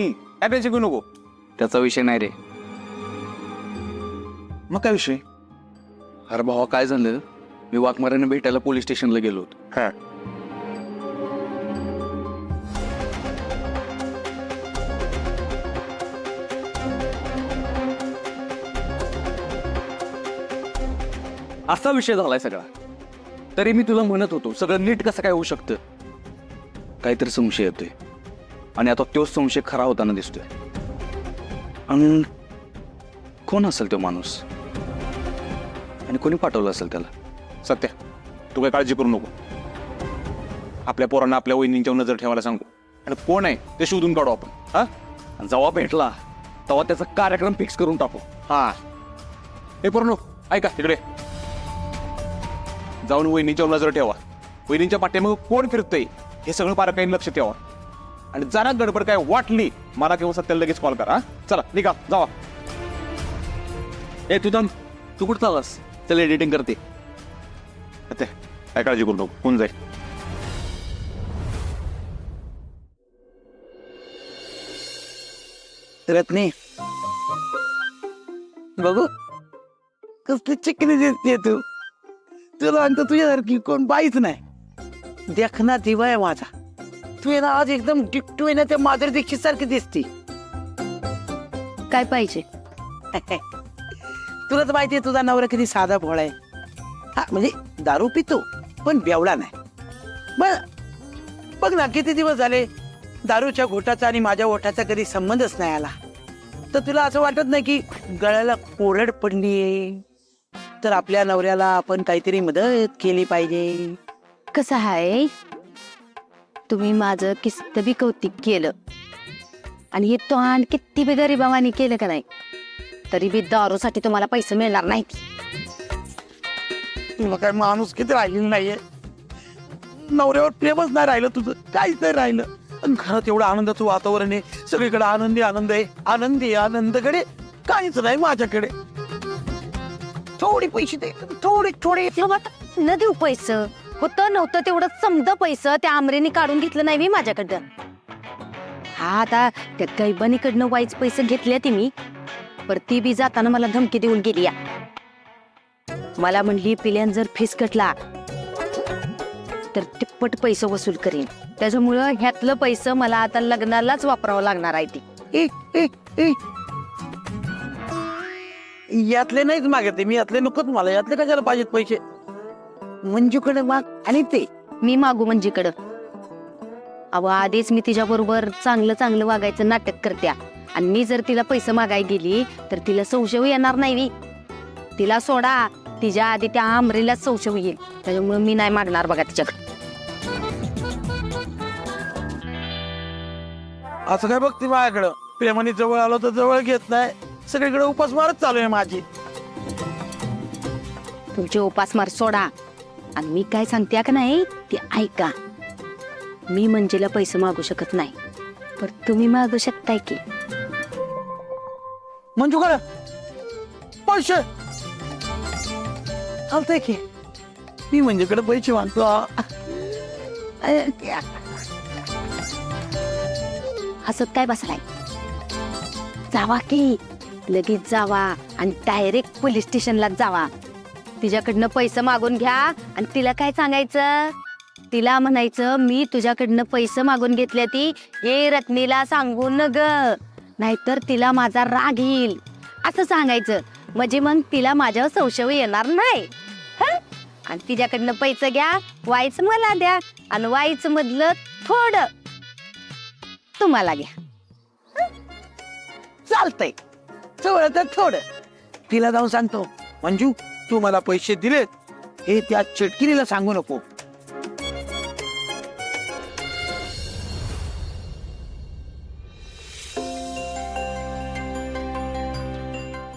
काय टेन्शन घेऊ नको. त्याचा विषय नाही रे. मग काय विषय? अरे भावा काय झालं, मी वाघमाऱ्याने भेटायला पोलीस स्टेशनला गेलो होतो. हा असा विषय झालाय सगळा. तरी मी तुला म्हणत होतो सगळं नीट कसं काय होऊ शकतं. काहीतरी संशय येतोय आणि आता तोच संशय खरा होताना दिसतोय. आणि कोण असेल तो माणूस आणि कोणी पाठवलं असेल त्याला. सत्या, तू काय काळजी करू नको. आपल्या पोरांना आपल्या वहिनींच्यावर नजर ठेवायला सांगू आणि कोण आहे ते शोधून काढू आपण. हा आणि जेव्हा भेटला तेव्हा त्याचा कार्यक्रम फिक्स करून टाकू. हा हे पोरांनो ऐका, तिकडे जाऊन वहिनींच्यावर नजर ठेवा. वहिनींच्या पाठीमागे कोण फिरतंय हे सगळं बारकाईने लक्ष ठेवा. आणि जरा गडबड काय वाटली मला किंवा सत्याला लगेच कॉल करा. चला निघा, जावा. ए तू थांब, तू कुठं चाललास? चल एडिटिंग करते. सत्या काय काळजी करू नको, कोण जाईल. रत्ने बघू कसली चिकनी दिसते तू. तुला आणतो तुझ्यासारखी कोण बाईच नाही. देखना दिवा आहे माझा. तू आहे ना आज एकदम डिक्टो आहे ना त्या माधुरी दीक्षित सारखी दिसती. काय पाहिजे? तुला तर माहितीये तुझा नवरा किती साधा भोळा आहे. हा म्हणजे दारू पितो पण बेवडा नाही. बघ ना किती दिवस झाले दारूच्या घोटाचा आणि माझ्या ओठाचा कधी संबंधच नाही आला. तर तुला असं वाटत नाही की गळ्याला कोरड पडलीये तर आपल्या नवऱ्याला आपण काहीतरी मदत केली पाहिजे. कसं आहे, तुम्ही माझं किस्त बी कौतिक केलं आणि हे तोंड किती बी गरिबावानी केलं का नाही, तरी बी दारूसाठी तुम्हाला पैसे मिळणार नाहीत. तुला काय माणूस किती राहिलेलं नाहीये. नवऱ्यावर प्रेमच नाही राहिलं तुझं, काहीच नाही राहिलं. आणि घरात एवढं आनंदाचं वातावरण आहे. सगळीकडे आनंदी आनंद आहे. आनंदी आनंदकडे काहीच नाही माझ्याकडे. थोडे पैसे दे, थोडे थोडे. न देऊ पैसे, होतं नव्हतं तेवढं समजा पैसे त्या आमरेने काढून घेतलं नाही मी माझ्याकडं. हा आता त्या गैबानीकडनं वाईच पैसे घेतले ते मी. पर ती बी जाताना मला धमकी देऊन गेली. मला म्हणली पिल्यान जर फीस कटला तर तिप्पट पैसे वसूल करेन. त्याच्यामुळं ह्यातलं पैसे मला आता लग्नालाच वापरावं लागणार आहे ती. ए, ए, ए. यातले नाहीच मागते मी. यातले नकोच मला. यातले कशाला पाहिजेत पैसे. मंजूकडे माग. आणि ते मी मागू मंजीकडं? अव आधीच मी तिच्या बरोबर चांगलं चांगलं वागायचं नाटक करत्या आणि मी जर तिला पैसे मागाय गेली तर तिला संशय येणार नाही. तिला सोडा, तिच्या आधी त्या आमरीला संशय येईल. त्याच्यामुळे मी नाही मागणार बघा तिच्याकडे. असं काय बघते माझ्याकडं. प्रेमाने जवळ आलो तर जवळ घेत नाही. सगळीकडे उपास मारत चालू आहे माझी. तुमचे उपासमार सोडा आणि मी काय सांगते का नाही ते ऐका. मी मंजीला पैसे मागू शकत नाही, पण तुम्ही मागू शकताय की. मंजूकडे पैसे चालतंय की. मी मंजूकडे पैसे मागतो. हसत काय बसलाय? जावा की, लगेच जावा आणि डायरेक्ट पोलीस स्टेशनला जावा. तिच्याकडनं पैसे मागून घ्या आणि तिला काय सांगायचं, तिला म्हणायचं मी तुझ्याकडनं पैसे मागून घेतले ती हे रत्नीला सांगू न ग, नाहीतर तिला माझा राग येईल असं सांगायचं. म्हणजे मग तिला माझ्यावर संशय येणार नाही. आणि तिच्याकडनं पैसे घ्या, वाईच मला द्या आणि वाईच मधलं थोडं तुम्हाला घ्या. चालतंय. थोडं तर थोडं. तिला जाऊन सांगतो, मंजू तू मला पैसे दिलेत हे त्या चिटकिरीला सांगू नको.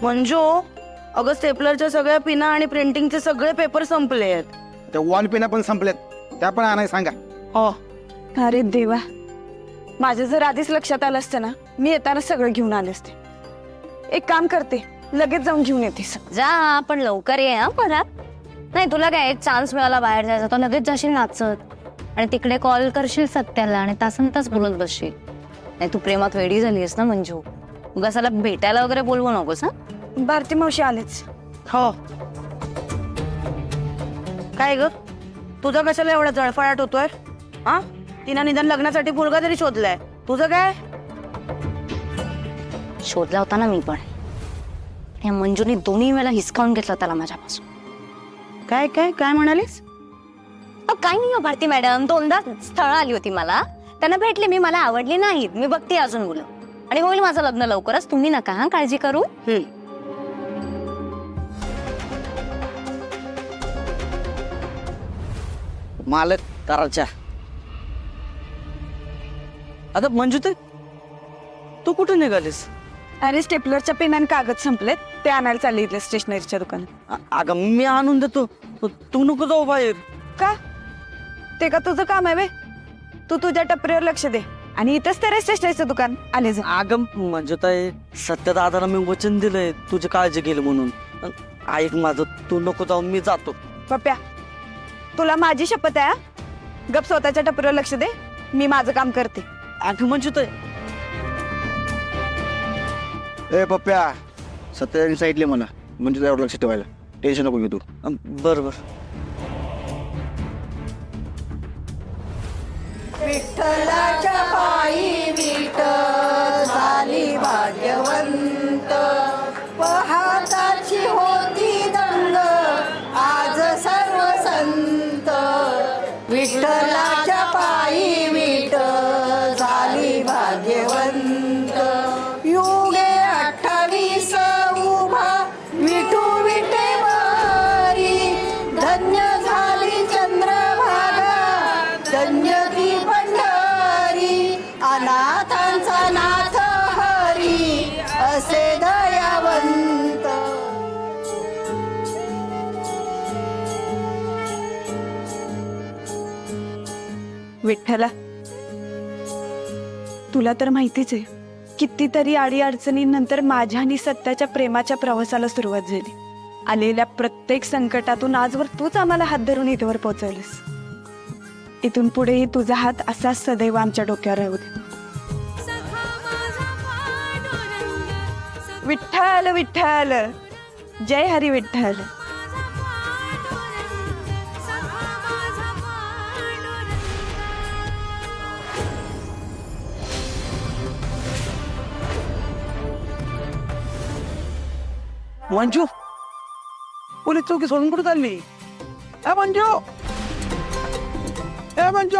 मंजू, अगं स्टेपलरच्या सगळ्या पिना आणि प्रिंटिंगचे सगळे पेपर संपले आहेत. त्या वॉल पेना पण संपल्यात, त्या पण आणाय सांगा. हो. अरे देवा, माझ्या जर आधीच लक्षात आलं असतं ना, मी येताना सगळं घेऊन आले असते. एक काम करते, लगेच जाऊन घेऊन येतेस. जा पण लवकर ये हा परत. नाही तुला काय एक चान्स मिळाला बाहेर जायचा तर लगेच जाशील नाचत आणि तिकडे कॉल करशील सत्याला आणि तासन तास बोलत बसशील. नाही तू प्रेमात वेडी झालीस ना मंजू. उगासाला भेटायला वगैरे बोलवू नकोस. हा भारती मावशी आलेच. हो. काय ग तुझं कशाला एवढा जळफळाट होतोय? हा तिनं निदान लग्नासाठी मुलगा तरी शोधलाय. तुझं काय? शोधला होता ना मी पण. त्या मंजूने दोन्ही वेळा हिसकावून घेतला त्याला माझ्यापासून. काय काय काय म्हणालीस? काय नाही हो भारती मॅडम, दोनदा स्थळ आली होती मला. त्यांना भेटले मी, मला आवडली नाहीत. मी बघते अजून मुलं आणि होईल माझं लग्न लवकरच. तुम्ही नका हा काळजी करू. मालक कराच्या. आता मंजू तू कुठे निघालीस? अरे स्टेपलरच्या पेन आणि कागद संपलेत, ते आणायला चालले इथल्या स्टेशनरीच्या दुकानात. अगं मी आणून देतो, तू नको जाऊ बाहेर. का? ते का तुझं काम आहे वे? तू तुझ्या टपरीवर लक्ष दे आणि इथंच ते स्टेशनरीचं दुकान आले जा. अगं मंजू ताई, सत्य दादाला मी वचन दिलंय तुझी काळजी घेईल म्हणून. ऐक माझं, तू नको जाऊ, मी जातो. पप्प्या, तुला माझी शपथ आहे हा? गप स्वतःच्या टपरीवर लक्ष दे, मी माझं काम करते. अगं मंजू ताई. ए पप्प्या, सत्याने सांगितले मला म्हणजे त्यावर लक्ष ठेवायला. टेन्शन नको घेऊ तू. बरं बरं. विठ्ठलाच्या पायी विठ झाली भाग्यवंत, पहाताची होती दंग आज सर्व संत. विठ्ठलाच्या पायी विठ झाली भाग्यवंत, युगे 28 उभा विठू विठेवारी. धन्य झाली चंद्रभागा, धन्य ती पंढरी, अनाथांचा नाथ हरी असे दयावंत. विठ्ठला, तुला तर माहितीच आहे, कितीतरी आडी अडचणींनंतर माझ्या आणि सत्याच्या प्रेमाच्या प्रवासाला सुरुवात झाली. आलेल्या प्रत्येक संकटातून आजवर तूच आम्हाला हात धरून इथवर पोहोचवलंस. इथून पुढेही तुझा हात असाच सदैव आमच्या डोक्यावर राहू दे. विठ्ठल विठ्ठल, जय हरी विठ्ठल. मंजू, पोलीस चौकी सोडून कुठे चालली? ए मंजू, ए मंजू.